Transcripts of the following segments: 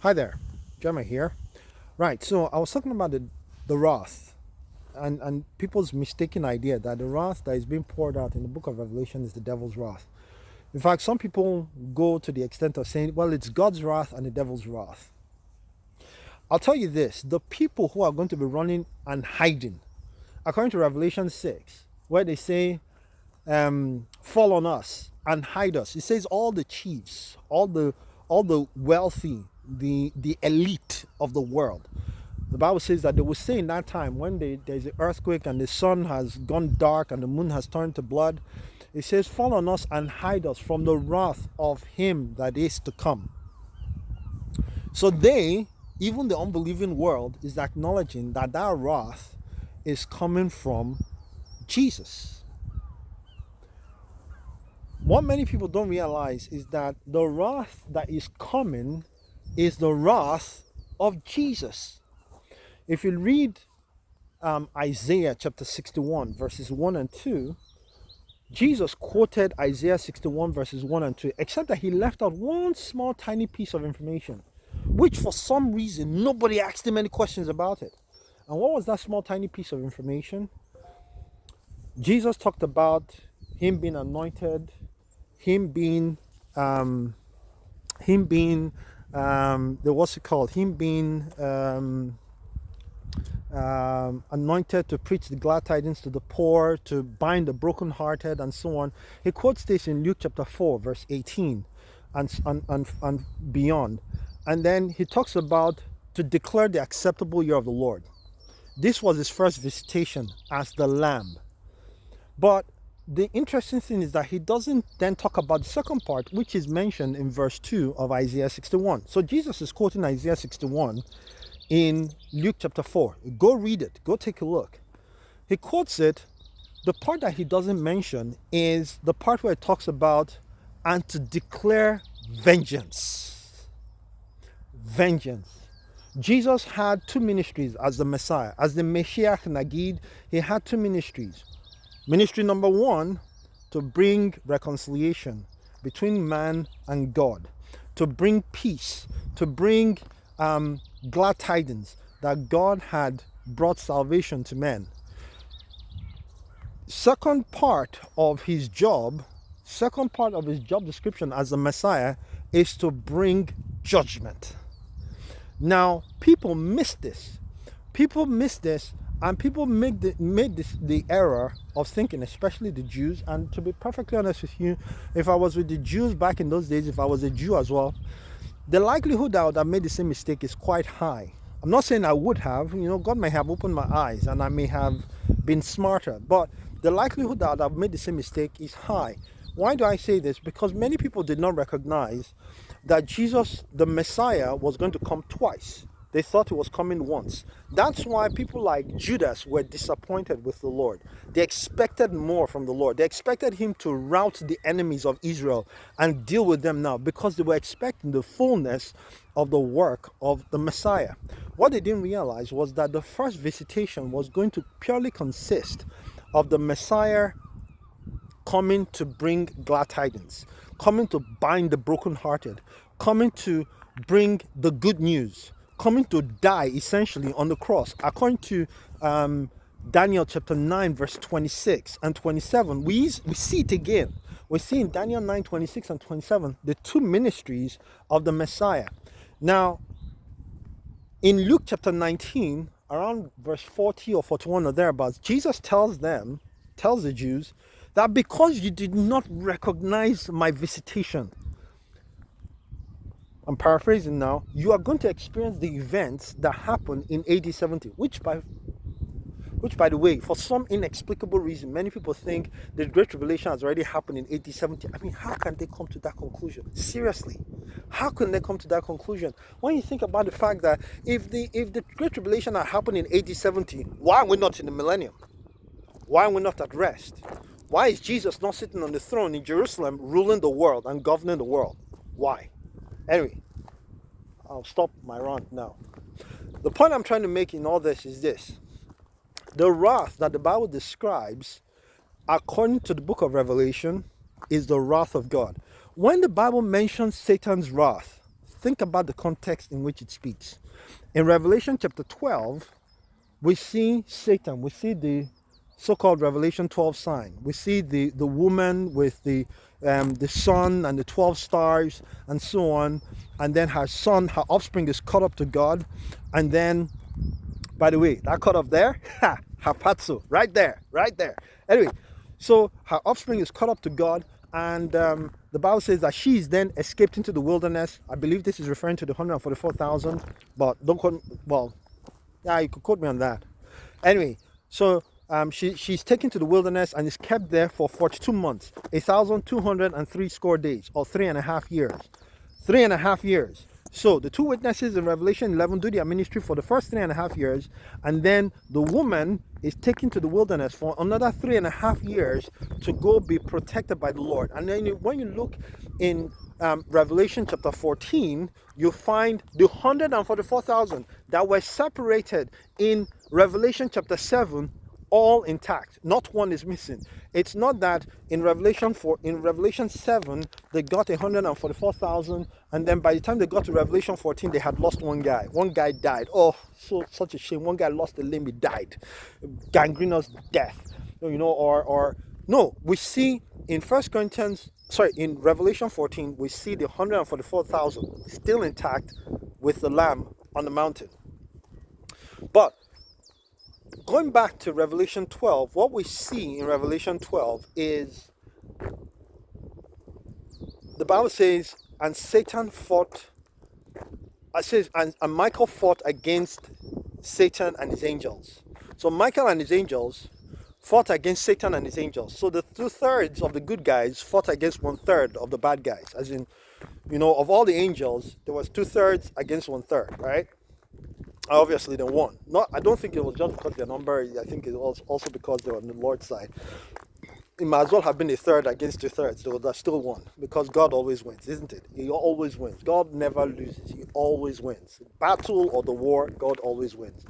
Hi there, Gemma here. Right, so I was talking about the wrath and people's mistaken idea that the wrath that is being poured out in the book of Revelation is the devil's wrath. In fact, some people go to the extent of saying, well, it's God's wrath and the devil's wrath. I'll tell you this, the people who are going to be running and hiding, according to Revelation 6, where they say, fall on us and hide us. It says all the chiefs, all the wealthy, the elite of the world. The Bible says that they will say in that time when there's an earthquake and the sun has gone dark and the moon has turned to blood, it says, fall on us and hide us from the wrath of him that is to come. So they, even the unbelieving world, is acknowledging that that wrath is coming from Jesus. What many people don't realize is that the wrath that is coming is the wrath of Jesus. If you read Isaiah chapter 61, verses 1 and 2, Jesus quoted Isaiah 61, verses 1 and 2, except that he left out one small tiny piece of information, which for some reason nobody asked him any questions about it. And what was that small tiny piece of information? Jesus talked about him being anointed, him being what's it called? Him being anointed to preach the glad tidings to the poor, to bind the brokenhearted, and so on. He quotes this in Luke chapter 4, verse 18, and beyond. And then he talks about to declare the acceptable year of the Lord. This was his first visitation as the Lamb. But the interesting thing is that he doesn't then talk about the second part, which is mentioned in verse 2 of Isaiah 61. So Jesus is quoting Isaiah 61 in Luke chapter 4. Go read it. Go take a look. He quotes it. The part that he doesn't mention is the part where it talks about and to declare vengeance. Vengeance. Jesus had two ministries as the Messiah. As the Mashiach Nagid, he had two ministries. Ministry number one, to bring reconciliation between man and God, to bring peace, to bring glad tidings that God had brought salvation to men. Second part of his job description as the Messiah is to bring judgment. Now, people miss this. And people made the error of thinking, especially the Jews. And to be perfectly honest with you, if I was with the Jews back in those days, if I was a Jew as well, the likelihood that I would have made the same mistake is quite high. I'm not saying I would have. God may have opened my eyes and I may have been smarter. But the likelihood that I would have made the same mistake is high. Why do I say this? Because many people did not recognize that Jesus, the Messiah, was going to come twice. They thought he was coming once. That's why people like Judas were disappointed with the Lord. They expected more from the Lord. They expected him to rout the enemies of Israel and deal with them now, because they were expecting the fullness of the work of the Messiah. What they didn't realize was that the first visitation was going to purely consist of the Messiah coming to bring glad tidings, coming to bind the brokenhearted, coming to bring the good news, coming to die essentially on the cross. According to Daniel chapter 9, verse 26 and 27, we see it again. We see in Daniel 9, 26 and 27, the two ministries of the Messiah. Now, in Luke chapter 19, around verse 40 or 41 or thereabouts, Jesus tells the Jews, that because you did not recognize my visitation, I'm paraphrasing now, you are going to experience the events that happened in AD 70, which by the way, for some inexplicable reason, many people think the Great Tribulation has already happened in AD 70. I mean, how can they come to that conclusion? Seriously, how can they come to that conclusion? When you think about the fact that if the Great Tribulation had happened in AD 70, why are we not in the millennium? Why are we not at rest? Why is Jesus not sitting on the throne in Jerusalem ruling the world and governing the world? Why? Anyway, I'll stop my rant now. The point I'm trying to make in all this is this. The wrath that the Bible describes, according to the book of Revelation, is the wrath of God. When the Bible mentions Satan's wrath, think about the context in which it speaks. In Revelation chapter 12, we see Satan. We see the so-called Revelation 12 sign. We see the woman with the sun and the 12 stars and so on. And then her offspring is caught up to God. And then, by the way, that caught up there, harpazo, right there. Anyway, so her offspring is caught up to God. And the Bible says that she's then escaped into the wilderness. I believe this is referring to the 144,000, but don't quote, well, yeah, you could quote me on that. Anyway, so she's taken to the wilderness and is kept there for 42 months, 1,203 score days, or 3.5 years. 3.5 years. So the two witnesses in Revelation 11 do their ministry for the first 3.5 years, and then the woman is taken to the wilderness for another 3.5 years to go be protected by the Lord. And then when you look in Revelation chapter 14, you find the 144,000 that were separated in Revelation chapter 7 all intact. Not one is missing. It's not that in Revelation 7 they got 144,000, and then by the time they got to Revelation 14 they had lost one guy. One guy died. Oh, such a shame. One guy lost a limb, he died. Gangrenous death. Or no, we see in in Revelation 14, we see the 144,000 still intact with the Lamb on the mountain. But going back to Revelation 12, what we see in Revelation 12 is the Bible says, and Satan fought, and Michael fought against Satan and his angels. So Michael and his angels fought against Satan and his angels. So the 2/3 of the good guys fought against 1/3 of the bad guys. As in, of all the angels, there was 2/3 against 1/3, right? Obviously they won. I don't think it was just because their number. I think it was also because they were on the Lord's side. It might as well have been 1/3 against 2/3. So they still won, because God always wins, isn't it? He always wins. God never loses. He always wins. Battle or the war, God always wins.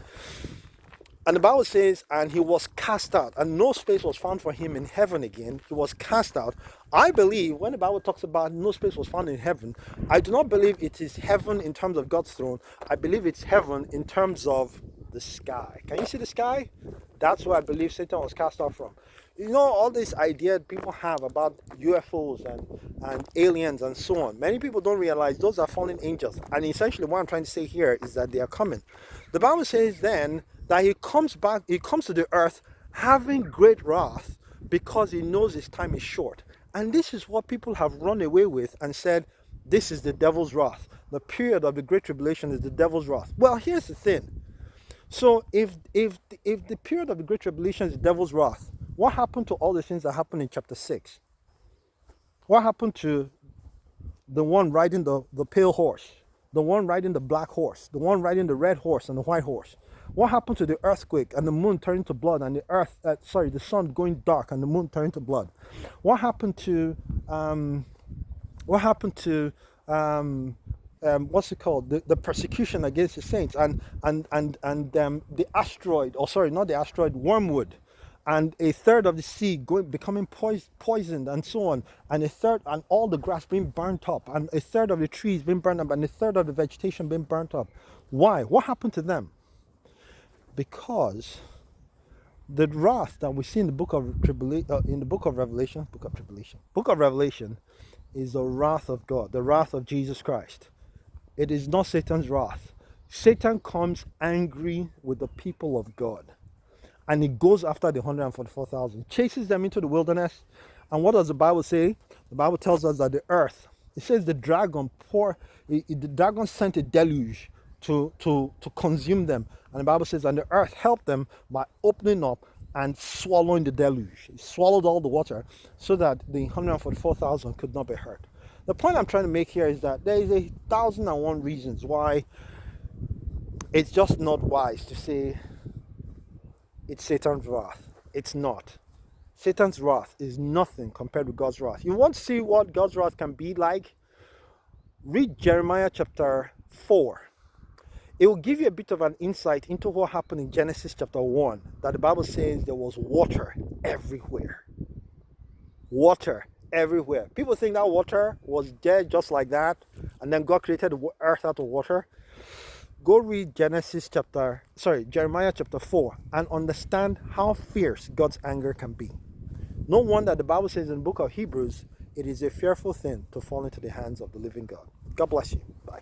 And the Bible says, and he was cast out, and no space was found for him in heaven again. He was cast out. I believe when the Bible talks about no space was found in heaven, I do not believe it is heaven in terms of God's throne. I believe it's heaven in terms of the sky. Can you see the sky? That's where I believe Satan was cast out from. All this idea people have about UFOs and aliens and so on. Many people don't realize those are fallen angels. And essentially what I'm trying to say here is that they are coming. The Bible says then that he comes to the earth having great wrath, because he knows his time is short. And this is what people have run away with and said, this is the devil's wrath. The period of the Great Tribulation is the devil's wrath. Well, here's the thing. So if the period of the Great Tribulation is the devil's wrath, what happened to all the things that happened in chapter 6? What happened to the one riding the pale horse, the one riding the black horse, the one riding the red horse and the white horse? What happened to the earthquake and the moon turning to blood, and the sun going dark and the moon turning to blood? What happened to what's it called? The persecution against the saints and the asteroid, not the asteroid, wormwood, and 1/3 of the sea becoming poisoned and so on, and 1/3, and all the grass being burnt up, and 1/3 of the trees being burnt up, and 1/3 of the vegetation being burnt up. Why? What happened to them? Because the wrath that we see in the book of Revelation is the wrath of God, the wrath of Jesus Christ. It is not Satan's wrath. Satan comes angry with the people of God, and he goes after the 144,000, chases them into the wilderness. And what does the Bible say? The Bible tells us that the earth, it says the dragon sent a deluge to consume them. And the Bible says, and the earth helped them by opening up and swallowing the deluge. It swallowed all the water so that the 144,000 could not be hurt. The point I'm trying to make here is that there is 1,001 reasons why it's just not wise to say it's Satan's wrath. It's not. Satan's wrath is nothing compared with God's wrath. You want to see what God's wrath can be like? Read Jeremiah chapter 4. It will give you a bit of an insight into what happened in Genesis chapter 1. That the Bible says there was water everywhere. Water everywhere. People think that water was there just like that, and then God created the earth out of water. Go read Jeremiah chapter 4, and understand how fierce God's anger can be. No wonder the Bible says in the book of Hebrews, it is a fearful thing to fall into the hands of the living God. God bless you. Bye.